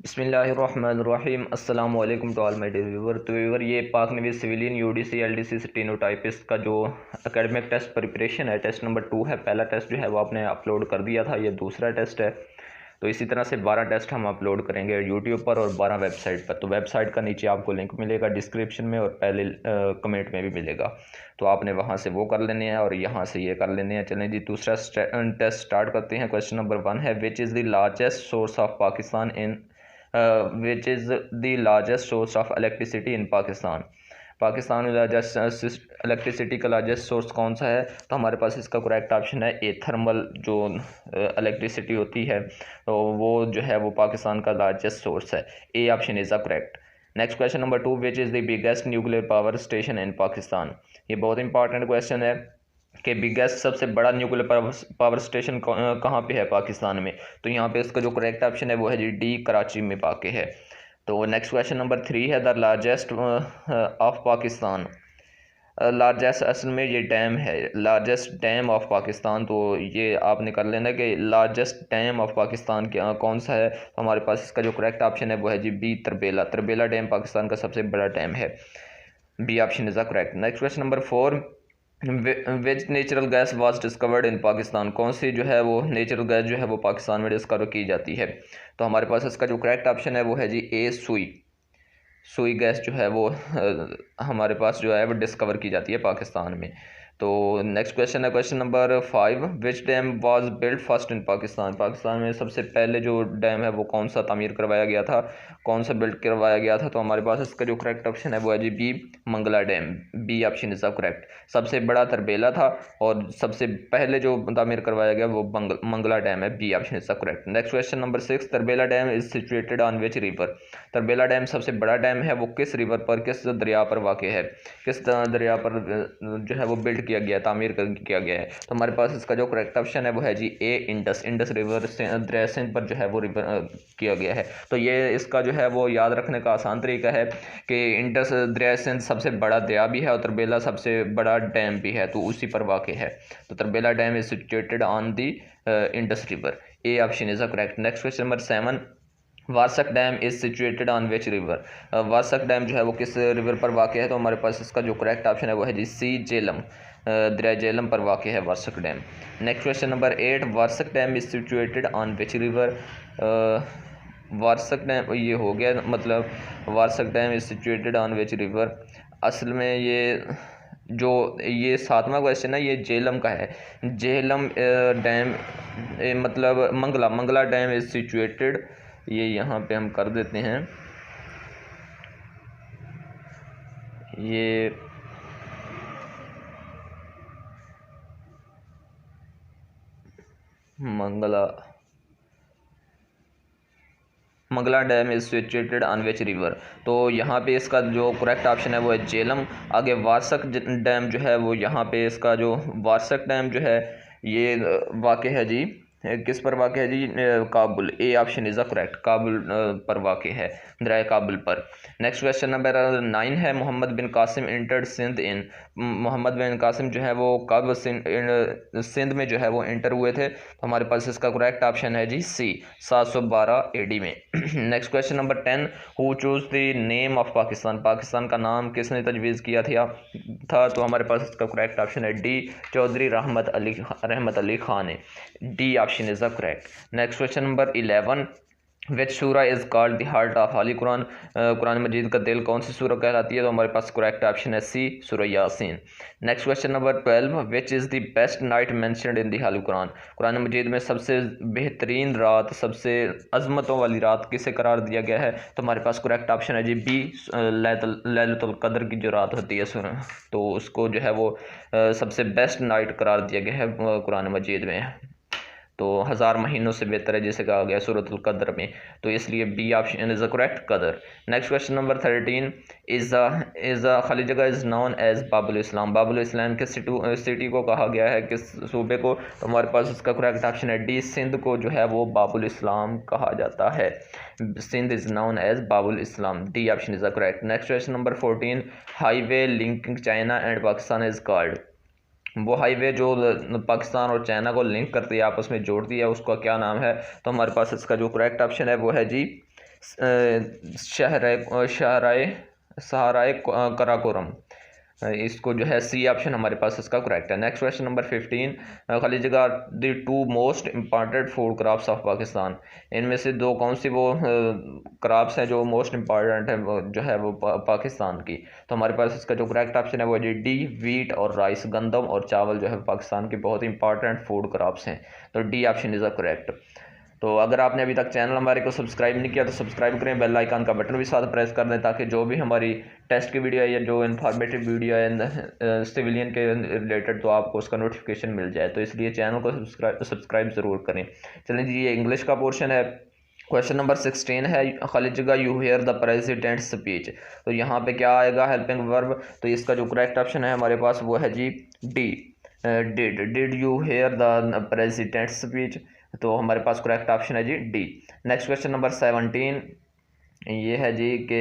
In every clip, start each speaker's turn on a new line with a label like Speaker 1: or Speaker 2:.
Speaker 1: बिस्मिल्लाहिर्रहमानिर्रहीम अस्सलाम वालेकुम to all my dear viewer. तो व्यूवर, ये पाक नवीज़ सिविलियन यूडीसी एलडीसी स्टेनोटाइपिस्ट का जो एकेडमिक टेस्ट प्रिपरेशन है, टेस्ट नंबर 2 है। पहला टेस्ट जो है वो आपने अपलोड कर दिया था, ये दूसरा टेस्ट है। तो इसी तरह से 12 टेस्ट हम अपलोड करेंगे यूट्यूब पर और 12 वेबसाइट पर। तो वेबसाइट का नीचे आपको लिंक मिलेगा डिस्क्रिप्शन में और पहले कमेंट में भी मिलेगा। तो आपने वहाँ से वो कर लेने हैं और यहाँ से ये कर लेने हैं। चलें जी, दूसरा टेस्ट स्टार्ट करते हैं। क्वेश्चन नंबर 1 है, विच is the largest source of Pakistan in which is the largest source of electricity in Pakistan. Pakistan में लार्जेस्ट इलेक्ट्रिसिटी का लार्जेस्ट सोर्स कौन सा है? तो हमारे पास इसका करेक्ट ऑप्शन है ए, थर्मल जो इलेक्ट्रिसिटी होती है, तो वो जो है वो पाकिस्तान का लार्जेस्ट सोर्स है। A option is the correct. Next question number 2, which is the biggest nuclear power station इन पाकिस्तान। ये बहुत इंपॉर्टेंट क्वेश्चन है कि बिगेस्ट सबसे बड़ा न्यूक्लियर पावर स्टेशन कहाँ पे है पाकिस्तान में। तो यहाँ पे इसका जो करेक्ट ऑप्शन है वो है जी डी, कराची में वाक़ है। तो नेक्स्ट क्वेश्चन नंबर 3 है, the largest of Pakistan. Largest असल में ये डैम है, लार्जेस्ट डैम ऑफ पाकिस्तान। तो ये आपने कर लेना कि लार्जेस्ट डैम ऑफ पाकिस्तान कौन सा है। तो हमारे पास इसका जो करेक्ट ऑप्शन है वो है जी बी, तरबेला। तरबेला डैम पाकिस्तान का सबसे बड़ा डैम है। B option is the correct. Next question number 4, which natural gas was discovered in Pakistan. कौन सी जो है वो नेचुरल गैस जो है वो पाकिस्तान में डिस्कवर की जाती है। तो हमारे पास इसका जो करेक्ट ऑप्शन है वो है जी ए, सुई। सुई गैस जो है वो हमारे पास जो है वो डिस्कवर की जाती है पाकिस्तान में। तो नेक्स्ट क्वेश्चन है question number 5, which dam was built first in Pakistan. Pakistan में सबसे पहले जो डैम है वो कौन सा तामीर करवाया गया था, कौन सा बिल्ट करवाया गया था। तो हमारे पास इसका जो करेक्ट ऑप्शन है वो है जी B, Mangla dam. B option is the correct. सबसे बड़ा तरबेला था और सबसे पहले जो तामीर करवाया गया वो मंगला डैम है। B option is the correct. Next question number 6, Tarbela dam is situated on which river. Tarbela dam सबसे बड़ा डैम है, वो किस रिवर पर, किस दरिया पर वाक़ है, किस दरिया पर जो है वो बिल्ड किया गया, तामीर किया गया है। तो हमारे पास इसका जो करेक्ट ऑप्शन है वो है जी ए, इंडस। इंडस रिवर से दरिया सिंध पर जो है वो रिवर किया गया है। तो ये इसका जो है वो याद रखने का आसान तरीका है कि इंडस दरिया सिंध सबसे बड़ा दरिया भी है और तरबेला सबसे बड़ा डैम भी है, तो उसी पर वाक़ है। तो Tarbela dam is situated on the Indus river. A option is the correct. Next question number 7, Warsak dam is situated on which river. Warsak dam जो है वो किस रिवर पर वाक़ है। तो हमारे पास इसका जो करेक्ट ऑप्शन है वो है जी सी, जेलम। दरिया जेलम पर वाक़ है Warsak dam. Next question number 8, Warsak dam is situated on which river. Warsak dam ये हो गया, मतलब Warsak dam is situated on which river. असल में जो ये 7वां क्वेश्चन है ये जेलम का है। जेलम डैम मतलब मंगला डैम इज़ सिचुएटेड, ये यहाँ पे हम कर देते हैं, ये Mangla dam is situated on which river. तो यहाँ पे इसका जो करेक्ट ऑप्शन है वो है जेलम। आगे वारसक डैम जो है वो यहाँ पे इसका जो वारसक डैम जो है ये वाक़ है जी किस पर वाक़ है जी, Kabul. A option is the correct. Kabul पर वाक़ है, दरिया काबुल पर। नेक्स्ट क्वेश्चन नंबर 9 है, मोहम्मद बिन कासिम इंटर्ड सिंध इन। मोहम्मद बिन कासिम जो है वो कब सिंध में जो है वो इंटर हुए थे। तो हमारे पास इसका करेक्ट ऑप्शन है जी सी, 712 AD में। Next question number 10, who choose the name of Pakistan. Pakistan का नाम किसने तजवीज़ किया था। तो हमारे पास इसका करेक्ट ऑप्शन है डी, चौधरी रहमत अली खान है। D option is the correct. Next question number 11, which surah is called the heart of holy Quran. Quran Majeed का दिल कौन सी सूरा कहलाती है। तो हमारे पास करेक्ट ऑप्शन है C, surah Yaseen. Next question number 12, which is the best night mentioned in the holy Quran. Quran Majeed में सबसे बेहतरीन रात, सबसे अजमतों वाली रात किसे करार दिया गया है। तो हमारे पास करेक्ट ऑप्शन है जी बी, लैलतुल कद्र की जो रात होती है तो उसको जो है वो सबसे बेस्ट नाइट करार दिया गया है कुरान मजीद में। तो 1000 महीनों से बेहतर है जिसे कहा गया सूरतुल कद्र में, तो इसलिए B option is the correct, कदर। नेक्स्ट क्वेश्चन नंबर 13, इज़ खाली जगह is known as Babul Islam. Babul Islam किस सिटी को कहा गया है, किस सूबे को। तो हमारे पास इसका करेक्ट ऑप्शन है डी, सिंध को जो है वो बाबुल इस्लाम कहा जाता है। Sindh is known as Babul Islam. D option is the correct. Next question number 14, highway linking China and Pakistan is called. वो हाईवे जो पाकिस्तान और चाइना को लिंक करती है, आपस में जोड़ती है, उसका क्या नाम है। तो हमारे पास इसका जो करेक्ट ऑप्शन है वो है जी शहराए सहाराए कराकोरम। इसको जो है सी ऑप्शन हमारे पास इसका करेक्ट है। नेक्स्ट क्वेश्चन नंबर 15, खाली जगह the two most important food crops of Pakistan. इनमें से दो कौन सी वो क्रॉप्स हैं जो मोस्ट इम्पॉर्टेंट है जो है वो पाकिस्तान की। तो हमारे पास इसका जो करेक्ट ऑप्शन है वो है डी वीट और राइस, गंदम और चावल जो है पाकिस्तान के बहुत इंपॉर्टेंट फूड क्रॉप्स हैं। तो D option is a correct. तो अगर आपने अभी तक चैनल हमारे को सब्सक्राइब नहीं किया तो सब्सक्राइब करें, बेल आइकन का बटन भी साथ प्रेस कर दें ताकि जो भी हमारी टेस्ट की वीडियो है या जो इन्फॉर्मेटिव वीडियो है सिविलियन के रिलेटेड तो आपको उसका नोटिफिकेशन मिल जाए। तो इसलिए चैनल को सब्सक्राइब ज़रूर करें। चलें जी, ये इंग्लिश का पोर्शन है। क्वेश्चन नंबर 16 है, खाली जगह you hear the president speech. तो यहाँ पे क्या आएगा हेल्पिंग वर्ब। तो इसका जो करेक्ट ऑप्शन है हमारे पास वो है जी D, did you hear the president speech. तो हमारे पास करेक्ट ऑप्शन है जी डी। नेक्स्ट क्वेश्चन नंबर 17 ये है जी कि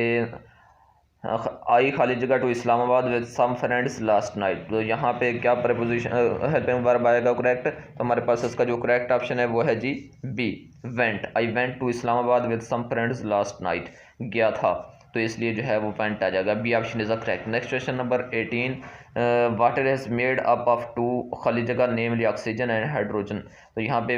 Speaker 1: आई खाली जगह to Islamabad with some friends last night. तो यहाँ पे क्या प्रपोजिशन हेल्पिंग वर्ब आएगा करेक्ट। तो हमारे पास इसका जो करेक्ट ऑप्शन है वो है जी B, went. I went to Islamabad with some friends last night, गया था, तो इसलिए जो है वो वेंट आ जाएगा। B option is a correct. Next question number 18, water has made up of two खाली जगह नेमली ऑक्सीजन एंड हाइड्रोजन। तो यहाँ पे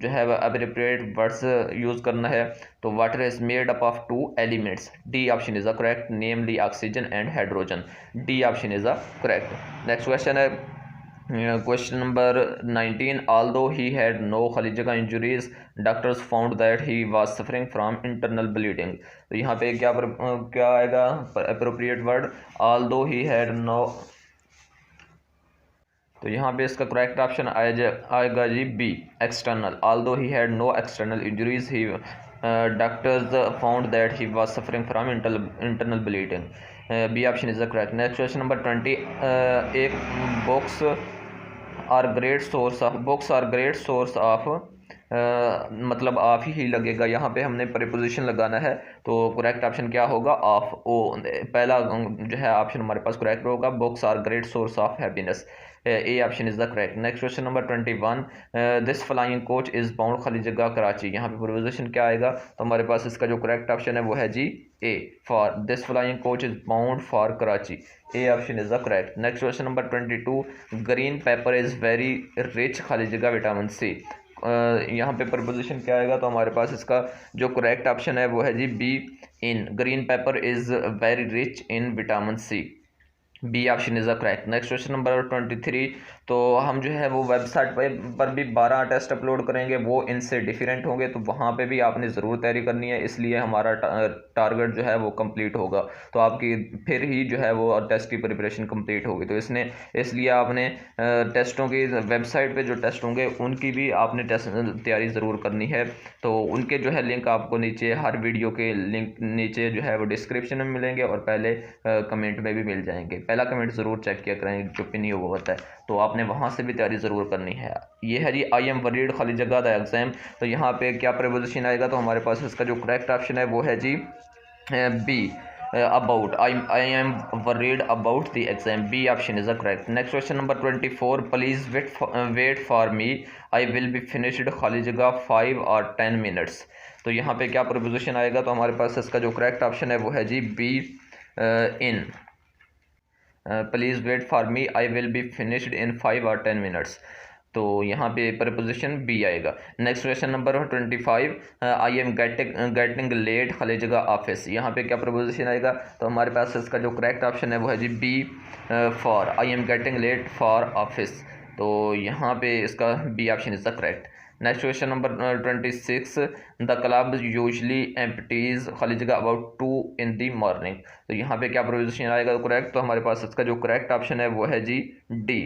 Speaker 1: जो है अप्रोप्रिएट वर्ड्स यूज़ करना है। तो water is made up of two elements, D option is a correct, namely oxygen and hydrogen, D option is a correct. Next question है question number 19, although he had no खाली जगह injuries doctors found that he was suffering from internal bleeding. तो यहाँ पे क्या आएगा appropriate word, although he had no। तो यहाँ पे इसका करेक्ट ऑप्शन आएगा जी B, external. although he had no external injuries he doctors found that he was suffering from internal bleeding, B option is the correct. Next question number 20, एक books are great source of मतलब of ही लगेगा, यहाँ पे हमने preposition लगाना है। तो करेक्ट ऑप्शन क्या होगा, ऑफ। ओ पहला जो है ऑप्शन हमारे पास करेक्ट होगा, books are great source of happiness, A option is the correct. Next question number 21, this flying coach is bound खाली जगह कराची। यहाँ पे प्रीपोजिशन क्या आएगा। तो हमारे पास इसका जो करेक्ट ऑप्शन है वो है जी A, for. This flying coach is bound for Karachi, A option is the correct. Next question number 22, green pepper is very rich खाली जगह विटामिन सी। यहाँ पे प्रपोजिशन क्या आएगा। तो हमारे पास इसका जो करेक्ट ऑप्शन है वो है जी B, in. Green pepper is very rich in vitamin C, B option is the correct. Next question number 23, तो हम जो है वो वेबसाइट पर भी 12 टेस्ट अपलोड करेंगे, वो इनसे डिफरेंट होंगे। तो वहाँ पे भी आपने ज़रूर तैयारी करनी है, इसलिए हमारा टारगेट जो है वो कंप्लीट होगा। तो आपकी फिर ही जो है वो टेस्ट की प्रिपरेशन कंप्लीट होगी। तो इसलिए आपने टेस्टों की वेबसाइट पे जो टेस्ट होंगे उनकी भी आपने टेस्ट तैयारी ज़रूर करनी है। तो उनके जो है लिंक आपको नीचे हर वीडियो के लिंक नीचे जो है वो डिस्क्रिप्शन में मिलेंगे और पहले कमेंट में भी मिल जाएंगे। पहला कमेंट ज़रूर चेक किया करें जो पिन वो होता है, तो आपने वहाँ से भी तैयारी ज़रूर करनी है। ये है जी आई एम वरीड खाली जगह द एग्ज़ाम। तो यहाँ पे क्या प्रपोजिशन आएगा। तो हमारे पास इसका जो करेक्ट ऑप्शन है वो है जी B, about. I am worried about the exam, B option is the correct. Next question number 24, please wait for me I will be finished खाली जगह 5 और 10 मिनट्स। तो यहाँ पे क्या प्रपोजिशन आएगा। तो हमारे पास इसका जो करेक्ट ऑप्शन है वो है जी B, in. Please wait for me I will be finished in 5 और 10 मिनट्स। तो यहाँ पे प्रपोजिशन बी आएगा। Next question number 25, I am getting late खाली जगह ऑफिस। यहाँ पे क्या प्रपोजिशन आएगा। तो हमारे पास इसका जो करेक्ट ऑप्शन है वो है जी B, for. I am getting late for office, तो यहाँ पे इसका B option is the correct. Next question number 26, the club usually empties खाली जगह अबाउट 2 इन दी मॉर्निंग। तो यहाँ पे क्या प्रोपोजिशन आएगा करेक्ट। तो हमारे पास इसका जो करेक्ट ऑप्शन है वो है जी D,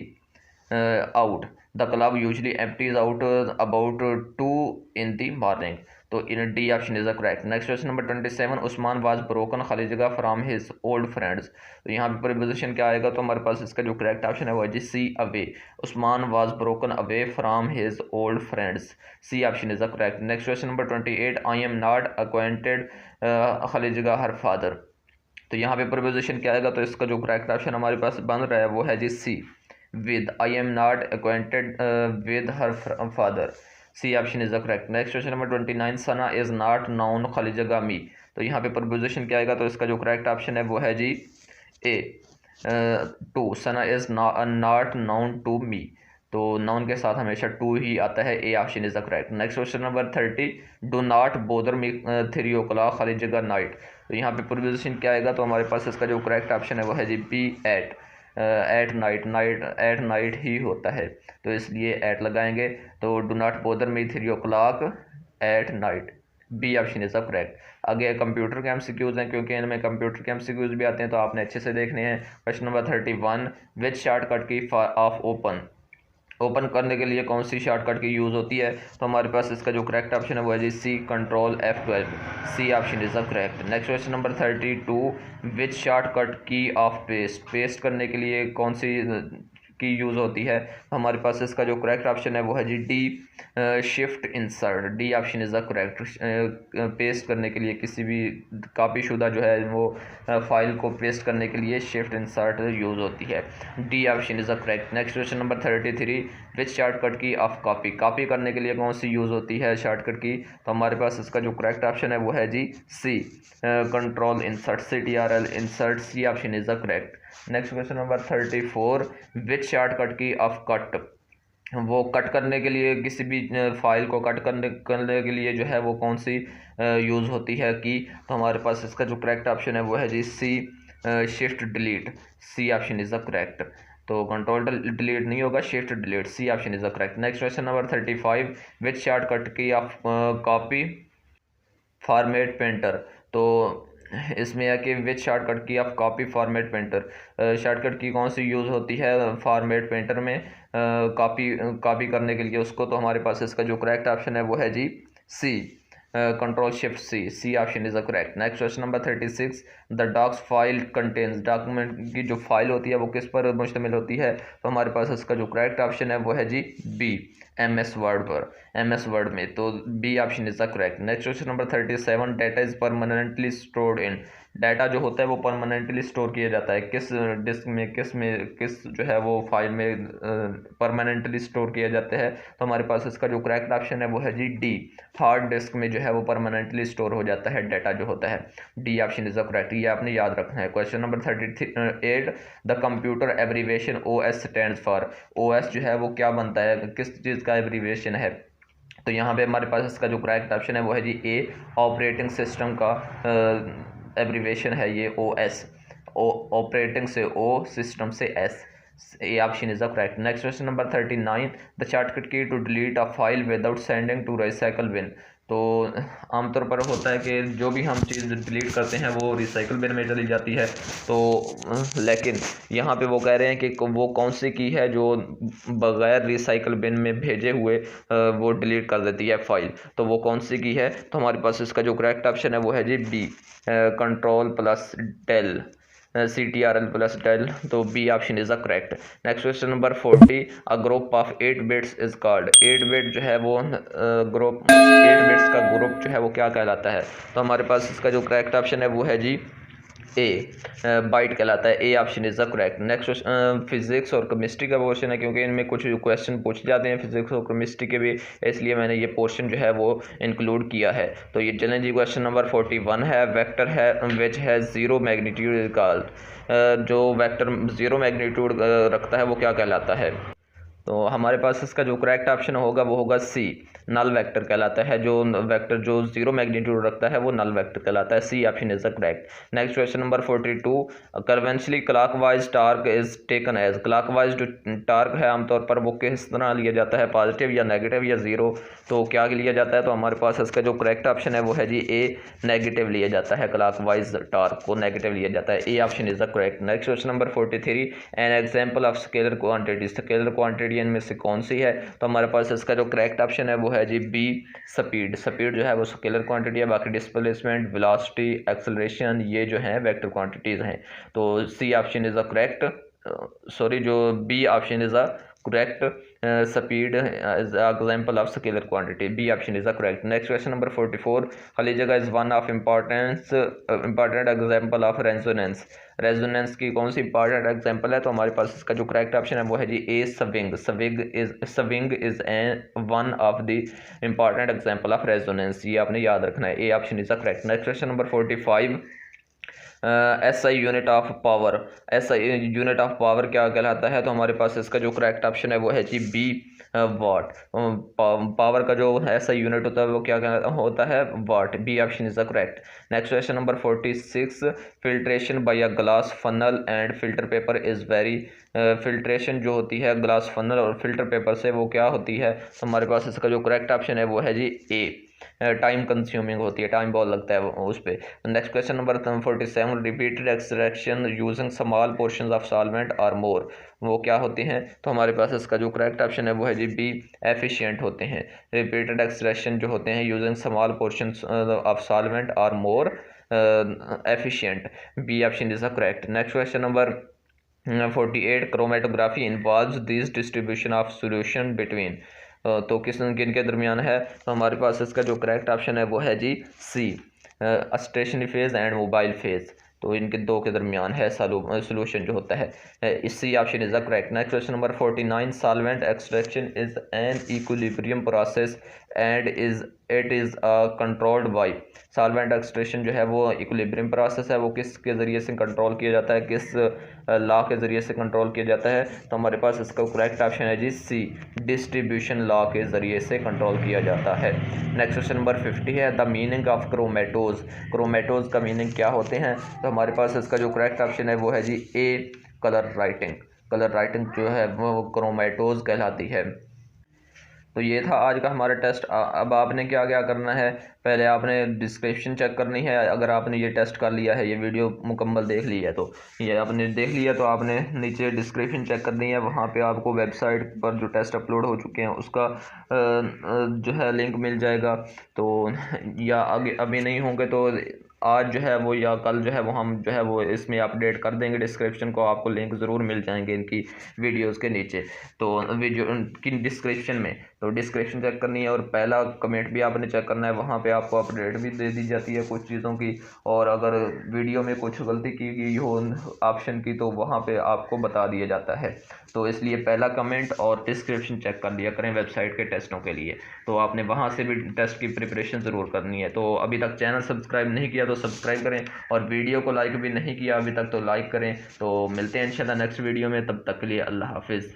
Speaker 1: out. The club usually empties out about 2 in the morning, तो in D option is the correct. Next question number 27, Usman was broken खाली जगह फ्राम हिज ओल्ड फ्रेंड्स। तो यहाँ पे प्रीपोजिशन क्या आएगा। तो हमारे पास इसका जो करेक्ट ऑप्शन है वो है जी C, away. Usman was broken away from his old friends, C option is the correct. Next question number 28, I am not acquainted खाली जगह हर फादर। तो यहाँ पे प्रीपोजिशन क्या आएगा। तो इसका जो करेक्ट ऑप्शन हमारे पास बन रहा है वो है जी C, with. I am not acquainted with her father, C option is the correct. Next question number 29, Sana is not known खाली जगह मी, तो यहाँ पे प्रपोजिशन क्या आएगा, तो इसका जो करेक्ट ऑप्शन है वो है जी A to, Sana is not known to me, तो नाउन के साथ हमेशा टू ही आता है, A option is the correct. Next question number 30, do not bother me 3 o'clock खाली जगह नाइट, तो यहाँ पे प्रपोजिशन क्या आएगा, तो हमारे पास इसका जो करेक्ट ऑप्शन है वो है जी बी एट नाइट ही होता है, तो इसलिए एट लगाएंगे, तो do not bother me 3 o'clock at night, B option is the correct. आगे कंप्यूटर के एमसीक्यूज हैं, क्योंकि इनमें कंप्यूटर के एमसीक्यूज भी आते हैं, तो आपने अच्छे से देखने हैं। Question number 31, which shortcut key of open करने के लिए कौन सी शॉर्टकट की यूज़ होती है, तो हमारे पास इसका जो करेक्ट ऑप्शन है वो है जी C, control F12, C option is the correct. Next question number 32, which shortcut key of paste करने के लिए कौन सी की यूज़ होती है, तो हमारे पास इसका जो करेक्ट ऑप्शन है वो है जी D, shift insert, D option is the correct. Paste करने के लिए किसी भी कॉपी शुदा जो है वो फाइल को पेस्ट करने के लिए शिफ्ट इंसर्ट यूज़ होती है, D option is the correct. Next question number 33, which shortcut key of copy करने के लिए कौन सी यूज़ होती है शॉर्टकट की, तो हमारे पास इसका जो करेक्ट ऑप्शन है वो है जी C, control insert, CTRL insert, C option is the correct. Next question number 34, which shortcut key of cut, वो कट करने के लिए किसी भी फाइल को कट करने के लिए जो है वो कौन सी यूज़ होती है की, तो हमारे पास इसका जो करेक्ट ऑप्शन है वो है जी C, shift delete, C option is the correct. तो कंट्रोल डिलीट नहीं होगा, shift delete, C option is the correct. Next question number 35, which shortcut key of copy format painter, तो इसमें है कि which shortcut key of copy format painter, shortcut key कौन सी use होती है फॉर्मेट पेंटर में कॉपी करने के लिए उसको, तो हमारे पास इसका जो करेक्ट ऑप्शन है वो है जी C, control shift C, C option is the correct. Next question number 36, the docs file contains, document की जो फाइल होती है वो किस पर मुश्तमिल होती है, तो हमारे पास इसका जो करेक्ट ऑप्शन है वो है जी बी, MS वर्ड पर, MS वर्ड में, तो B option is the correct. Next question number 37, data is permanently stored in, data जो होता है वो परमानेंटली स्टोर किया जाता है किस डिस्क में, किस जो है वो फाइल में परमानेंटली स्टोर किया जाता है, तो हमारे पास इसका जो करेक्ट ऑप्शन है वो है जी डी, हार्ड डिस्क में जो है वो परमानेंटली स्टोर हो जाता है डाटा जो होता है, D option is the correct, ये आपने याद रखना है। Question number 38, the computer abbreviation OS stands for, OS जो है वो क्या बनता है, किस चीज़ का एब्रीवेशन है, तो यहाँ पे हमारे पास इसका जो करेक्ट ऑप्शन है वो है जी ए, ऑपरेटिंग सिस्टम का एब्रीवेशन है ये OS, ऑपरेटिंग से O, सिस्टम से S, A option is the correct. Next question number 39, the shortcut key to delete a file without sending to recycle bin, तो आमतौर पर होता है कि जो भी हम चीज़ डिलीट करते हैं वो रिसाइकल बिन में चली जाती है, तो लेकिन यहाँ पे वो कह रहे हैं कि वो कौन सी की है जो बगैर रिसाइकल बिन में भेजे हुए वो डिलीट कर देती है फाइल, तो वो कौन सी की है, तो हमारे पास इसका जो करेक्ट ऑप्शन है वो है जी B, control plus del, CTRL plus del, तो B option is the correct. Next question number 40, a group of 8 bits is called, 8 bit जो है वो ग्रुप 8 बिट्स का ग्रुप जो है वो क्या कहलाता है, तो हमारे पास इसका जो करेक्ट ऑप्शन है वो है जी ए, बाइट कहलाता है, A option is the correct. Next physics और केमिस्ट्री का पोर्शन है, क्योंकि इनमें कुछ क्वेश्चन पूछे जाते हैं फिजिक्स और केमिस्ट्री के भी, इसलिए मैंने ये पोर्शन जो है वो इंक्लूड किया है। तो ये चलें जी, क्वेश्चन नंबर 41 है, वेक्टर है विच है ज़ीरो मैग्नीट्यूड इज कॉल्ड, जो वेक्टर ज़ीरो मैग्नीट्यूड रखता है वो क्या कहलाता है, तो हमारे पास इसका जो करेक्ट ऑप्शन होगा वो होगा सी, नल वेक्टर कहलाता है, जो वेक्टर जो जीरो मैग्नीट्यूड रखता है वो नल वेक्टर कहलाता है, C option is the correct. Next question number 42, conventionally clockwise torque is taken as, clockwise जो टार्क है आमतौर पर वो किस तरह लिया जाता है, पॉजिटिव या नेगेटिव या जीरो, तो क्या लिया जाता है, तो हमारे पास इसका जो करेक्ट ऑप्शन है वो है जी ए, नेगेटिव लिया जाता है, क्लॉकवाइज टार्क को नेगेटिव लिया जाता है, A option is the correct. Next question number 43, an example of scalar quantity, scalar quantity इनमें से कौन सी है, तो हमारे पास इसका जो करेक्ट ऑप्शन है वो है जी बी, स्पीड, स्पीड जो है वो स्केलर क्वांटिटी है, बाकी डिस्प्लेसमेंट, वेलोसिटी, एक्सेलरेशन ये जो है वेक्टर क्वांटिटीज़ हैं, तो C option is the correct, sorry जो B option is the correct speed is an example of scalar quantity. B option is the correct. Next question number 44. खाली जगह is one of important example of resonance. Resonance की कौन सी important example है? तो हमारे पास इसका जो करेक्ट ऑप्शन है वो है जी A swing. Swing is one of the important example of resonance. ये आपने याद रखना है. A option is the correct. Next question number 45. SI unit of power. SI unit of power क्या कहलाता है? तो हमारे पास इसका जो करेक्ट ऑप्शन है वो है जी बी वाट. पावर का जो SI यूनिट होता है वो क्या होता है? Watt. B option is the correct. Next question number 46. Filtration by a glass funnel and filter paper is very. Filtration जो होती है ग्लास फनल और फिल्टर पेपर से वो क्या होती है? तो हमारे पास इसका जो करेक्ट ऑप्शन है वो है जी ए. टाइम कंज्यूमिंग होती है, टाइम बहुत लगता है उस पर. Next question number 47. Repeated extraction using small portions of solvent और मोर, वो क्या होते हैं? तो हमारे पास इसका जो करेक्ट ऑप्शन है वो है जी बी एफिशिएंट होते हैं. रिपीटेड एक्सट्रैक्शन जो होते हैं using small portions of solvent और more efficient. B option is the correct. Next question number 48. Chromatography involves this distribution of solution between. तो किन के दरमियान है? तो हमारे पास इसका जो करेक्ट ऑप्शन है वो है जी C stationary phase and mobile phase. तो इनके दो के दरमियान है सोल्यूशन जो होता है. इसी option is the correct. Next question number 49. Solvent extraction is an equilibrium process and it is controlled by. Solvent extraction जो है वो इक्विलिब्रियम प्रोसेस है, वो किसके ज़रिए से कंट्रोल किया जाता है? किस लॉ के ज़रिए से कंट्रोल किया जाता है? तो हमारे पास इसका करेक्ट ऑप्शन है जी सी डिस्ट्रीब्यूशन लॉ के ज़रिए से कंट्रोल किया जाता है. नेक्स्ट क्वेश्चन नंबर 50 है. द मीनिंग ऑफ क्रोमेटोज. क्रोमेटोज का मीनिंग क्या होते हैं? तो हमारे पास इसका जो करेक्ट ऑप्शन है वो है जी ए कलर राइटिंग. कलर राइटिंग जो है वो क्रोमेटोज कहलाती है. तो ये था आज का हमारा टेस्ट. अब आपने क्या क्या करना है? पहले आपने डिस्क्रिप्शन चेक करनी है. अगर आपने ये टेस्ट कर लिया है, ये वीडियो मुकम्मल देख ली है, तो ये आपने देख लिया, तो आपने नीचे डिस्क्रिप्शन चेक करनी है. वहाँ पे आपको वेबसाइट पर जो टेस्ट अपलोड हो चुके हैं उसका जो है लिंक मिल जाएगा. तो या आगे अभी नहीं होंगे तो आज जो है वो या कल जो है वो हम जो है वो इसमें अपडेट कर देंगे डिस्क्रिप्शन को. आपको लिंक ज़रूर मिल जाएंगे इनकी वीडियोस के नीचे. तो वीडियो की डिस्क्रिप्शन में, तो डिस्क्रिप्शन चेक करनी है और पहला कमेंट भी आपने चेक करना है. वहाँ पे आपको अपडेट भी दे दी जाती है कुछ चीज़ों की. और अगर वीडियो में कुछ गलती की गई हो ऑप्शन की, तो वहाँ पे आपको बता दिया जाता है. तो इसलिए पहला कमेंट और डिस्क्रिप्शन चेक कर लिया करें वेबसाइट के टेस्टों के लिए. तो आपने वहाँ से भी टेस्ट की प्रिपरेशन ज़रूर करनी है. तो अभी तक चैनल सब्सक्राइब नहीं किया तो सब्सक्राइब करें, और वीडियो को लाइक भी नहीं किया अभी तक तो लाइक करें. तो मिलते हैं इंशाल्लाह नेक्स्ट वीडियो में. तब तक के लिए अल्लाह हाफिज़.